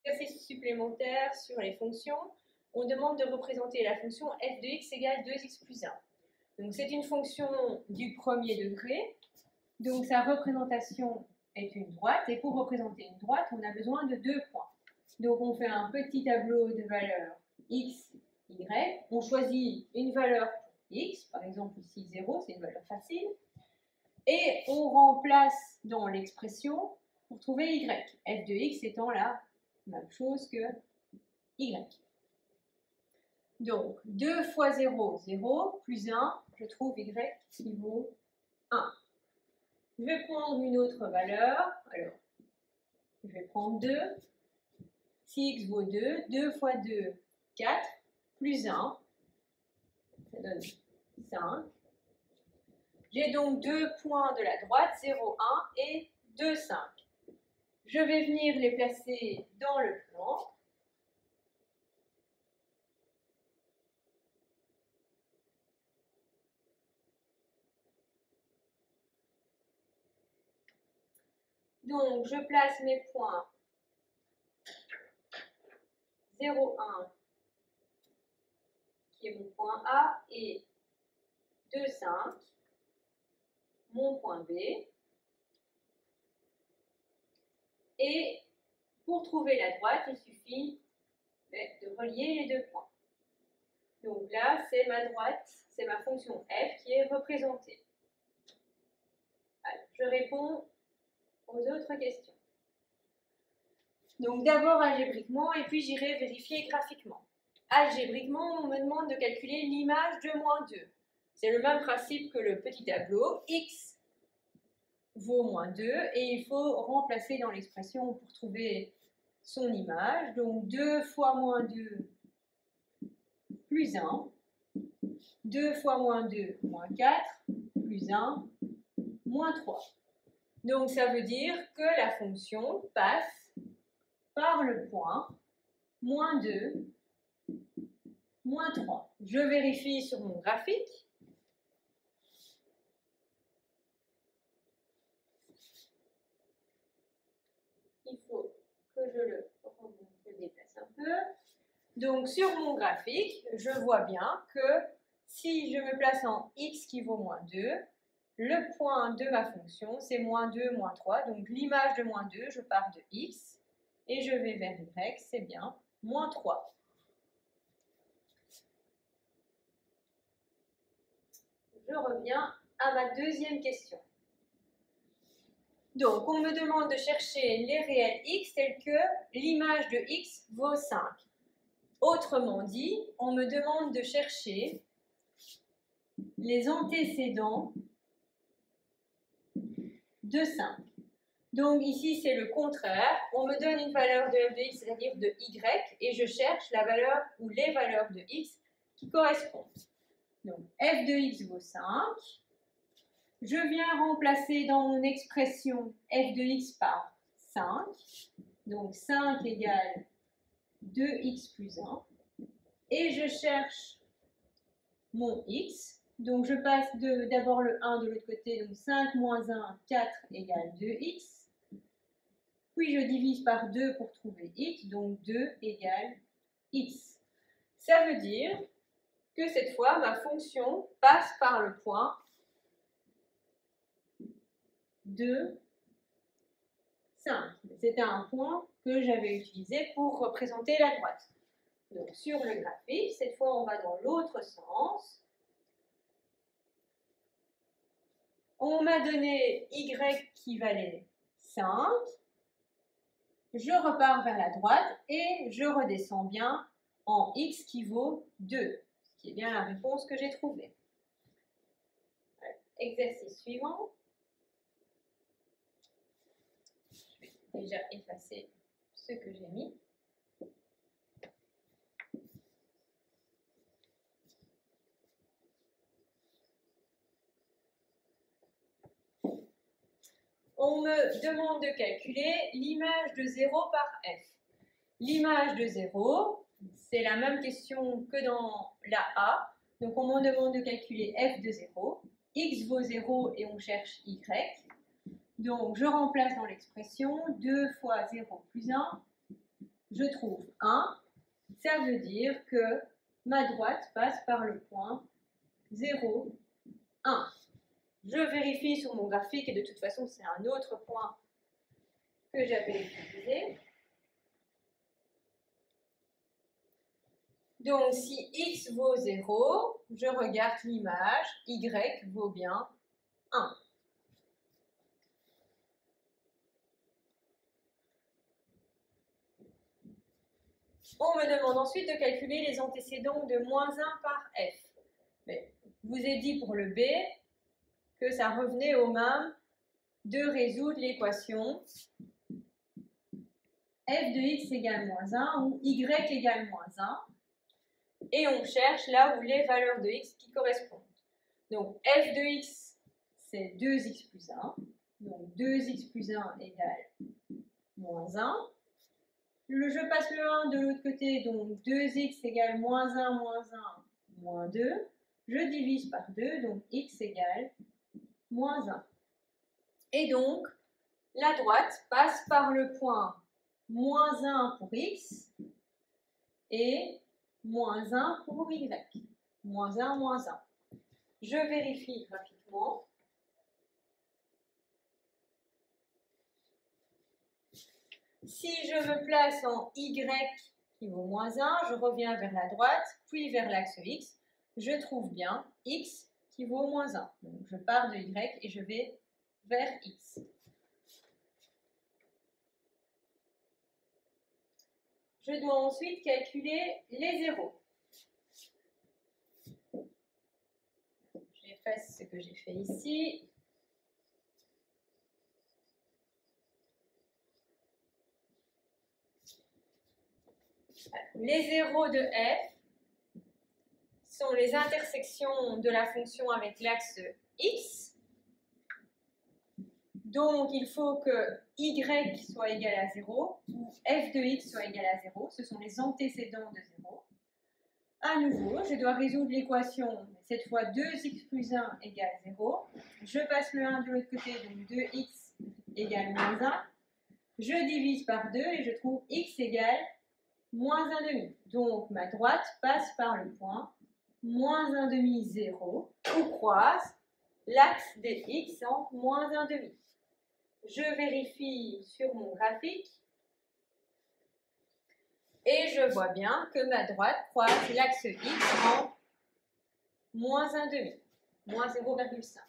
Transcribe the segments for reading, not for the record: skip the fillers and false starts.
Exercice supplémentaire sur les fonctions. On demande de représenter la fonction f de x égale 2x plus 1. Donc c'est une fonction du premier degré. Donc sa représentation est une droite. Et pour représenter une droite, on a besoin de 2 points. Donc on fait un petit tableau de valeurs x, y. On choisit une valeur pour x, par exemple ici 0, c'est une valeur facile. Et on remplace dans l'expression pour trouver y. F de x étant la même chose que y. Donc 2 fois 0, 0, plus 1, je trouve y qui vaut 1. Je vais prendre une autre valeur. Alors, je vais prendre 2. Si x vaut 2, 2 fois 2, 4, plus 1, ça donne 5. J'ai donc 2 points de la droite, 0, 1 et 2, 5. Je vais venir les placer dans le plan. Donc, je place mes points 0, 1, qui est mon point A, et 2, 5, mon point B. Et pour trouver la droite, il suffit de relier les deux points. Donc là, c'est ma droite, c'est ma fonction f qui est représentée. Alors, je réponds aux autres questions. Donc d'abord algébriquement et puis j'irai vérifier graphiquement. Algébriquement, on me demande de calculer l'image de moins 2. C'est le même principe que le petit tableau. X vaut moins 2 et il faut remplacer dans l'expression pour trouver son image. Donc 2 fois moins 2 plus 1. 2 fois moins 2, moins 4, plus 1, moins 3. Donc ça veut dire que la fonction passe par le point moins 2, moins 3. Je vérifie sur mon graphique. Il faut que je le déplace un peu. Donc sur mon graphique, je vois bien que si je me place en x qui vaut moins 2, le point de ma fonction, c'est moins 2, moins 3. Donc l'image de moins 2, je pars de x et je vais vers y, c'est bien moins 3. Je reviens à ma deuxième question. Donc, on me demande de chercher les réels x tels que l'image de x vaut 5. Autrement dit, on me demande de chercher les antécédents de 5. Donc ici, c'est le contraire. On me donne une valeur de f de x, c'est-à-dire de y, et je cherche la valeur ou les valeurs de x qui correspondent. Donc f de x vaut 5. Je viens remplacer dans mon expression f de x par 5. Donc 5 égale 2x plus 1. Et je cherche mon x. Donc je passe d'abord le 1 de l'autre côté. Donc 5 moins 1, 4 égale 2x. Puis je divise par 2 pour trouver x. Donc 2 égale x. Ça veut dire que cette fois, ma fonction passe par le point 2, 5. C'était un point que j'avais utilisé pour représenter la droite. Donc sur le graphique, cette fois on va dans l'autre sens. On m'a donné y qui valait 5. Je repars vers la droite et je redescends bien en x qui vaut 2, ce qui est bien la réponse que j'ai trouvée. Exercice suivant. Je vais déjà effacer ce que j'ai mis. On me demande de calculer l'image de 0 par f. L'image de 0, c'est la même question que dans la A. Donc on me demande de calculer f de 0. X vaut 0 et on cherche y. Donc je remplace dans l'expression 2 fois 0 plus 1 je trouve 1, ça veut dire que ma droite passe par le point 0, 1. Je vérifie sur mon graphique et de toute façon c'est un autre point que j'avais utilisé. Donc si x vaut 0, je regarde l'image, y vaut bien 1. On me demande ensuite de calculer les antécédents de moins 1 par f. Mais je vous ai dit pour le b que ça revenait au même de résoudre l'équation f de x égale moins 1 ou y égale moins 1. Et on cherche là où les valeurs de x qui correspondent. Donc f de x, c'est 2x plus 1. Donc 2x plus 1 égale moins 1. Je passe le 1 de l'autre côté, donc 2x égale moins 1, moins 2. Je divise par 2, donc x égale moins 1. Et donc, la droite passe par le point moins 1 pour x et moins 1 pour y. Moins 1, moins 1. Je vérifie graphiquement. Si je me place en y qui vaut moins 1, je reviens vers la droite, puis vers l'axe x. Je trouve bien x qui vaut moins 1. Donc je pars de y et je vais vers x. Je dois ensuite calculer les zéros. J'efface ce que j'ai fait ici. Les zéros de f sont les intersections de la fonction avec l'axe x. Donc, il faut que y soit égal à 0 ou f de x soit égal à 0. Ce sont les antécédents de 0. À nouveau, je dois résoudre l'équation, cette fois 2x plus 1 égale 0. Je passe le 1 de l'autre côté, donc 2x égale moins 1. Je divise par 2 et je trouve x égale moins 1 demi. Donc, ma droite passe par le point moins 1 demi 0, où croise l'axe des x en moins 1 demi. Je vérifie sur mon graphique et je vois bien que ma droite croise l'axe x en moins 1 demi, moins 0,5.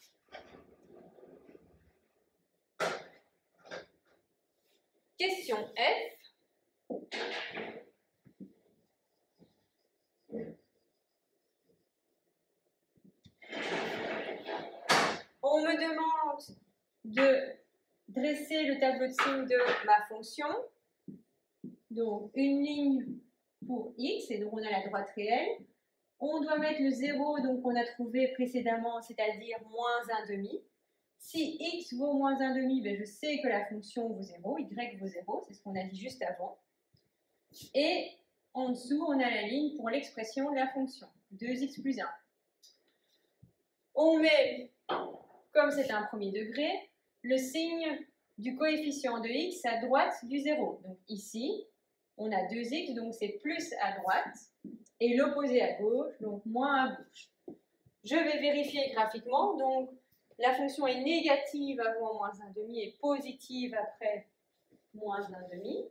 Question F. On me demande de dresser le tableau de signes de ma fonction. Donc, une ligne pour x, et donc on a la droite réelle. On doit mettre le 0, donc on a trouvé précédemment, c'est-à-dire moins 1 demi. Si x vaut moins 1 demi, ben je sais que la fonction vaut 0, y vaut 0, c'est ce qu'on a dit juste avant. Et en dessous, on a la ligne pour l'expression de la fonction, 2x plus 1. On met, comme c'est un premier degré, le signe du coefficient de x à droite du 0. Donc ici, on a 2x, donc c'est plus à droite, et l'opposé à gauche, donc moins à gauche. Je vais vérifier graphiquement, donc la fonction est négative avant moins 1 demi et positive après moins 1 demi.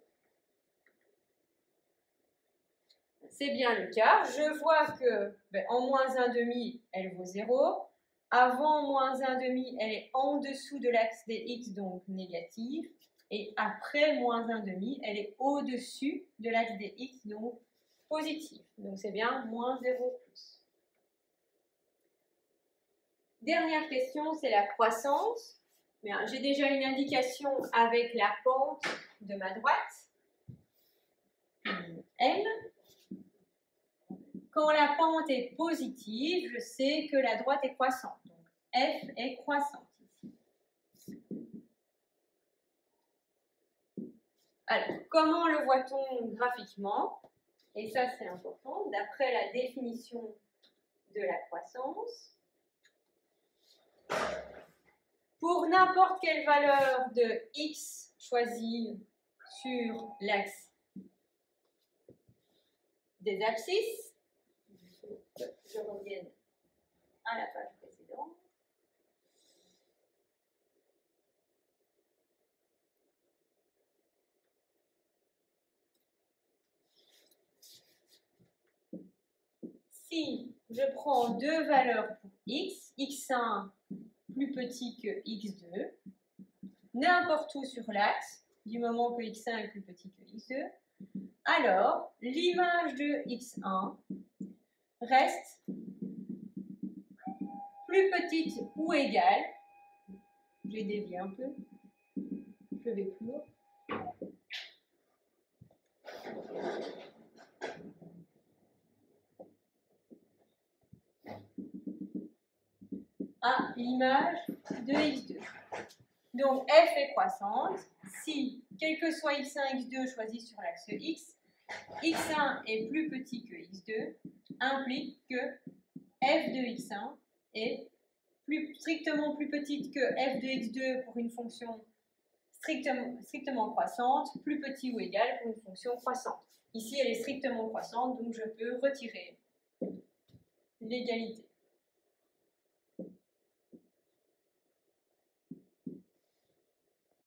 C'est bien le cas. Je vois que en moins 1 demi, elle vaut 0. Avant moins 1 demi, elle est en dessous de l'axe des x, donc négative. Et après moins 1 demi, elle est au-dessus de l'axe des x, donc positive. Donc c'est bien moins 0 plus. Dernière question, c'est la croissance. J'ai déjà une indication avec la pente de ma droite, M. Quand la pente est positive, je sais que la droite est croissante. Donc F est croissante ici. Alors, comment le voit-on graphiquement? Et ça, c'est important. D'après la définition de la croissance, pour n'importe quelle valeur de x choisie sur l'axe des abscisses. Il faut que je revienne à la page précédente. Si je prends deux valeurs pour x, x1 plus petit que x2, n'importe où sur l'axe, du moment que x1 est plus petit que x2, alors l'image de x1 reste plus petite ou égale, j'ai dévié un peu, je vais plus haut, à l'image de x2. Donc f est croissante si, quel que soit x1 et x2 choisis sur l'axe x, x1 est plus petit que x2, implique que f de x1 est strictement plus petite que f de x2 pour une fonction strictement croissante, plus petit ou égal pour une fonction croissante. Ici, elle est strictement croissante, donc je peux retirer l'égalité.